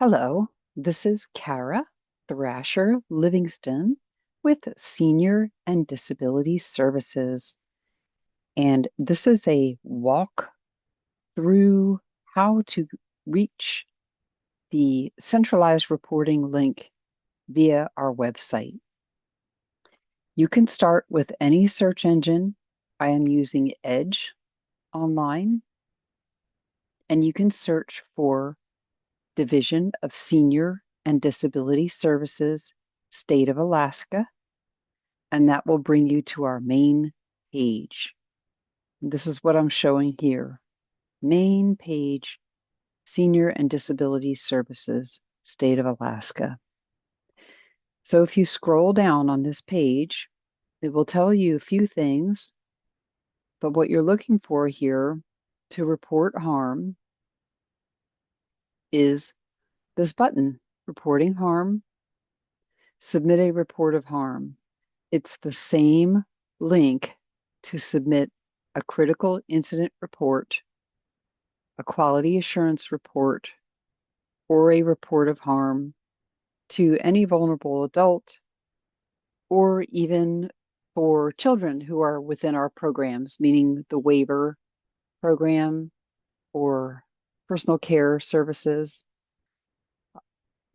Hello, this is Kara Thrasher Livingston with Senior and Disability Services. And this is a walk through how to reach the centralized reporting link via our website. You can start with any search engine. I am using Edge online, and you can search for Division of Senior and Disability Services, State of Alaska, and that will bring you to our main page. This is what I'm showing here. Main page, Senior and Disability Services, State of Alaska. So if you scroll down on this page, it will tell you a few things, but what you're looking for here to report harm is this button, Reporting Harm, Submit a Report of Harm. It's the same link to submit a critical incident report, a quality assurance report, or a report of harm to any vulnerable adult, or even for children who are within our programs, meaning the waiver program or personal care services.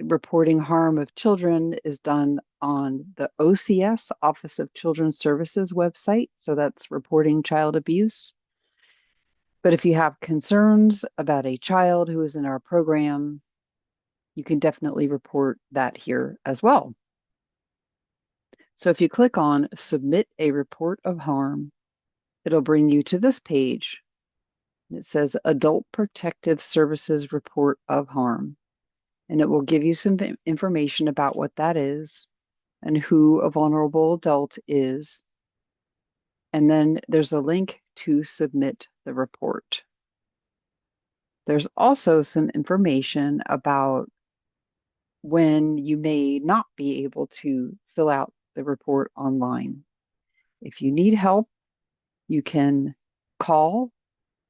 Reporting harm of children is done on the OCS, Office of Children's Services website. So that's reporting child abuse. But if you have concerns about a child who is in our program, you can definitely report that here as well. So if you click on Submit a Report of Harm, it'll bring you to this page. It says Adult Protective Services Report of Harm. And it will give you some information about what that is and who a vulnerable adult is. And then there's a link to submit the report. There's also some information about when you may not be able to fill out the report online. If you need help, you can call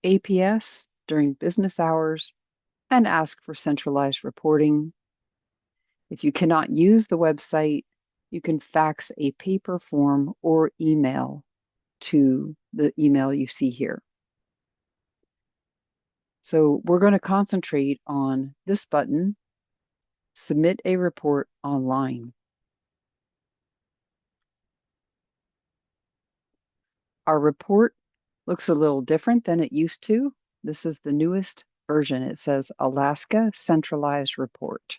APS during business hours and ask for centralized reporting. If you cannot use the website, you can fax a paper form or email to the email you see here. So we're going to concentrate on this button, Submit a Report Online. Our report looks a little different than it used to. This is the newest version. It says Alaska Centralized Report.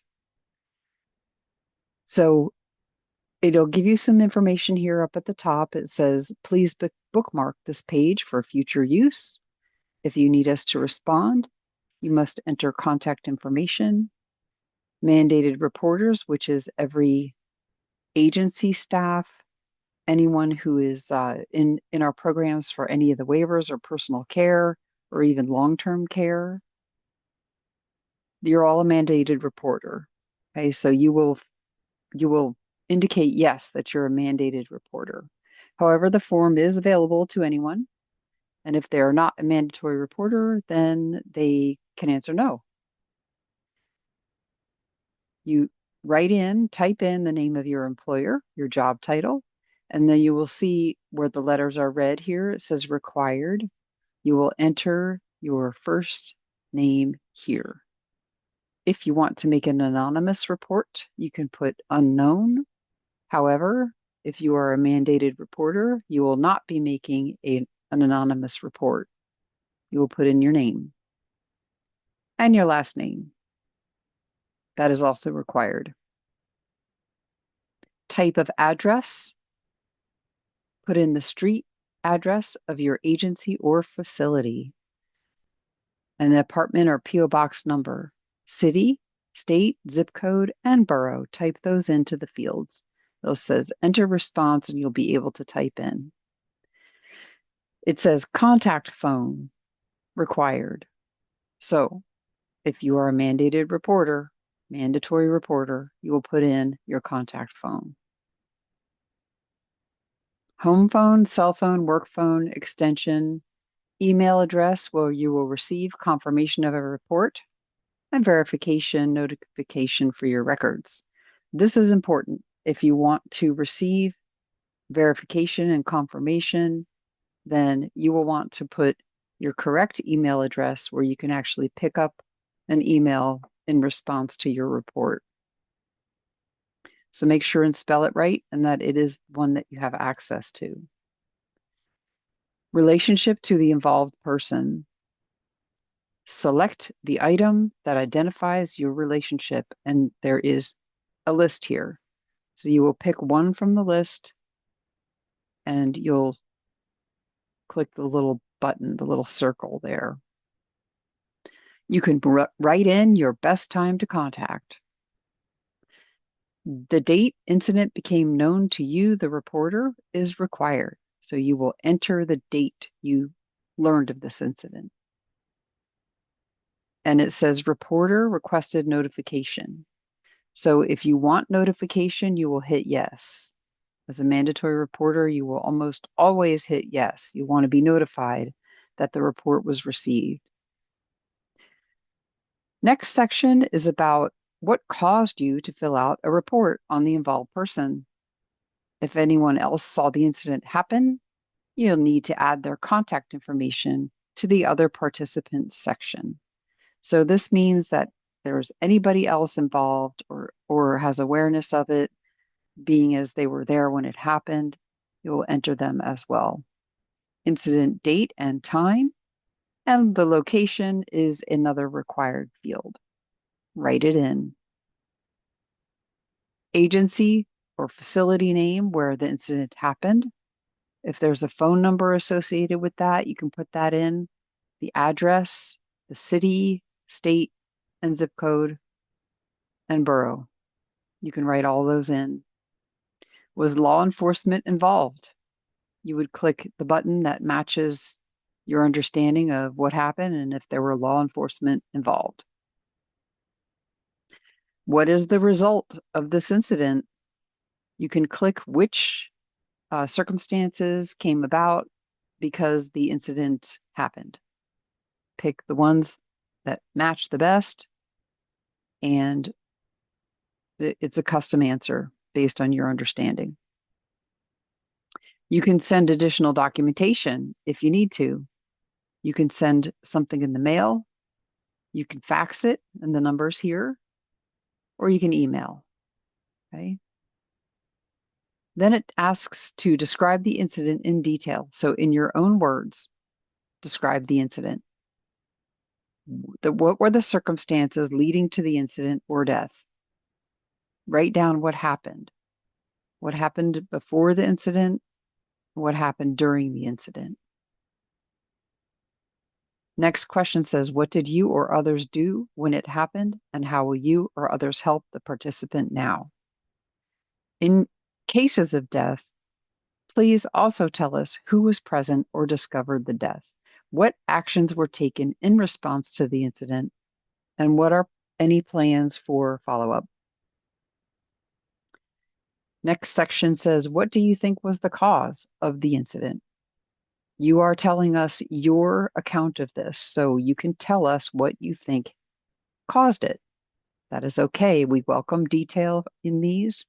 So it'll give you some information here up at the top. It says, please bookmark this page for future use. If you need us to respond, you must enter contact information. Mandated reporters, which is every agency staff, anyone who is in our programs for any of the waivers or personal care or even long-term care. You're all a mandated reporter. Okay, so you will indicate yes that you're a mandated reporter. However, the form is available to anyone. And if they're not a mandatory reporter, then they can answer no. You type in the name of your employer, your job title, and then you will see where the letters are red here. It says required. You will enter your first name here. If you want to make an anonymous report, you can put unknown. However, if you are a mandated reporter, you will not be making an anonymous report. You will put in your name and your last name. That is also required. Type of address, put in the street address of your agency or facility, and the apartment or PO box number, city, state, zip code, and borough. Type those into the fields. It says enter response, and you'll be able to type in. It says contact phone required. So if you are a mandated reporter, mandatory reporter, you will put in your contact phone. Home phone, cell phone, work phone, extension, email address where you will receive confirmation of a report, and verification notification for your records. This is important. If you want to receive verification and confirmation, then you will want to put your correct email address where you can actually pick up an email in response to your report. So make sure and spell it right and that it is one that you have access to. Relationship to the involved person. Select the item that identifies your relationship, and there is a list here. So you will pick one from the list and you'll click the little button, the little circle there. You can write in your best time to contact. The date incident became known to you, the reporter, is required. So you will enter the date you learned of this incident. And it says reporter requested notification. So if you want notification, you will hit yes. As a mandatory reporter, you will almost always hit yes. You want to be notified that the report was received. Next section is about what caused you to fill out a report on the involved person. If anyone else saw the incident happen, you'll need to add their contact information to the other participants section. So this means that there's anybody else involved or has awareness of it, being as they were there when it happened, you will enter them as well. Incident date and time, and the location is another required field. Write it in. Agency or facility name where the incident happened. If there's a phone number associated with that, you can put that in. The address, the city, state, and zip code, and borough. You can write all those in. Was law enforcement involved? You would click the button that matches your understanding of what happened and if there were law enforcement involved. What is the result of this incident? You can click which circumstances came about because the incident happened. Pick the ones that match the best, and it's a custom answer based on your understanding. You can send additional documentation if you need to. You can send something in the mail, you can fax it, and the number's here, or you can email. Okay. Then it asks to describe the incident in detail. So in your own words, describe the incident. What were the circumstances leading to the incident or death? Write down what happened before the incident, what happened during the incident. Next question says, what did you or others do when it happened, and how will you or others help the participant now? In cases of death, please also tell us who was present or discovered the death, what actions were taken in response to the incident, and what are any plans for follow-up. Next section says, what do you think was the cause of the incident? You are telling us your account of this, so you can tell us what you think caused it. That is okay. We welcome detail in these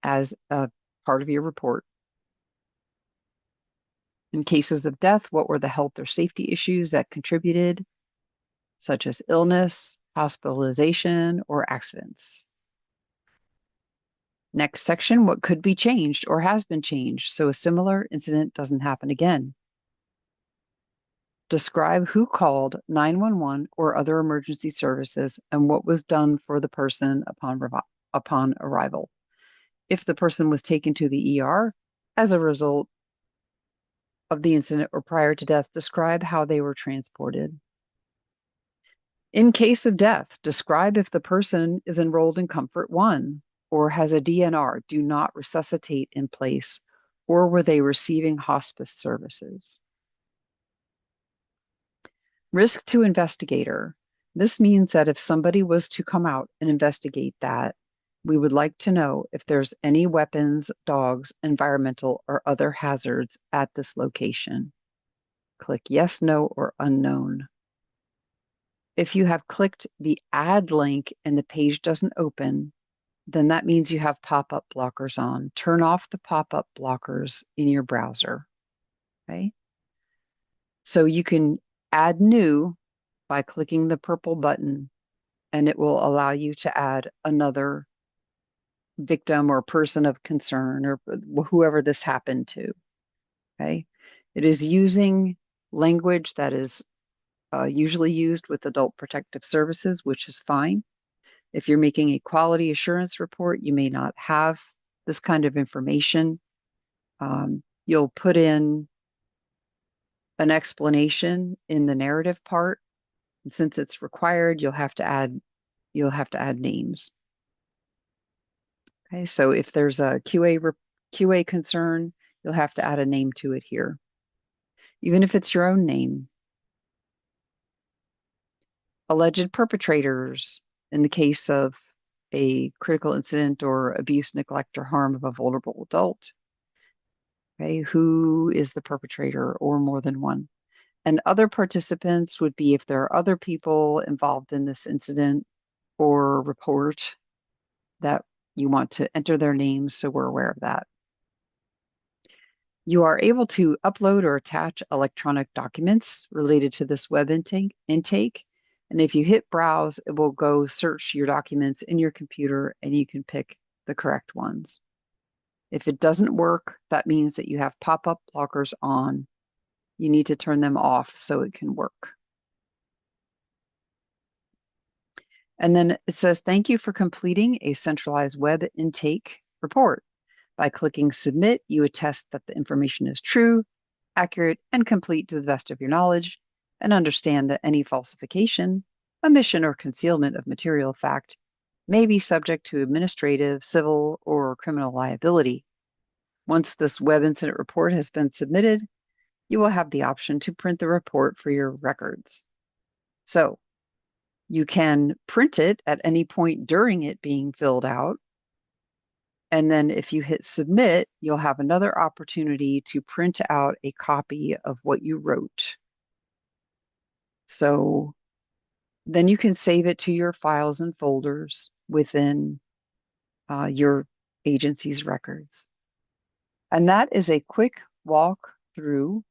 as a part of your report. In cases of death, what were the health or safety issues that contributed, such as illness, hospitalization, or accidents? Next section, what could be changed or has been changed so a similar incident doesn't happen again? Describe who called 911 or other emergency services and what was done for the person upon arrival. If the person was taken to the ER as a result of the incident or prior to death, describe how they were transported. In case of death, describe if the person is enrolled in Comfort One or has a DNR, do not resuscitate in place, or were they receiving hospice services? Risk to investigator. This means that if somebody was to come out and investigate that, we would like to know if there's any weapons, dogs, environmental, or other hazards at this location. Click yes, no, or unknown. If you have clicked the add link and the page doesn't open, then that means you have pop-up blockers on. Turn off the pop-up blockers in your browser, okay? So you can add new by clicking the purple button, and it will allow you to add another victim or person of concern or whoever this happened to, okay? It is using language that is usually used with adult protective services, which is fine. If you're making a quality assurance report, you may not have this kind of information. You'll put in an explanation in the narrative part. And since it's required, you'll have to add names. Okay, so if there's a QA concern, you'll have to add a name to it here, even if it's your own name. Alleged perpetrators, in the case of a critical incident or abuse, neglect, or harm of a vulnerable adult. Okay, who is the perpetrator or more than one? And other participants would be if there are other people involved in this incident or report that you want to enter their names, so we're aware of that. You are able to upload or attach electronic documents related to this web intake. And if you hit browse, it will go search your documents in your computer and you can pick the correct ones. If it doesn't work, that means that you have pop-up blockers on. You need to turn them off so it can work. And then it says, thank you for completing a centralized web intake report. By clicking submit, you attest that the information is true, accurate, and complete to the best of your knowledge, and understand that any falsification, omission, or concealment of material fact may be subject to administrative, civil, or criminal liability. Once this web incident report has been submitted, you will have the option to print the report for your records. So you can print it at any point during it being filled out. And then if you hit submit, you'll have another opportunity to print out a copy of what you wrote. So then you can save it to your files and folders within your agency's records. And that is a quick walk through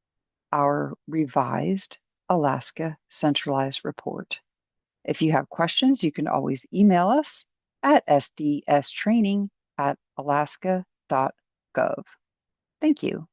our revised Alaska Centralized Report. If you have questions, you can always email us at sdstraining@alaska.gov. Thank you.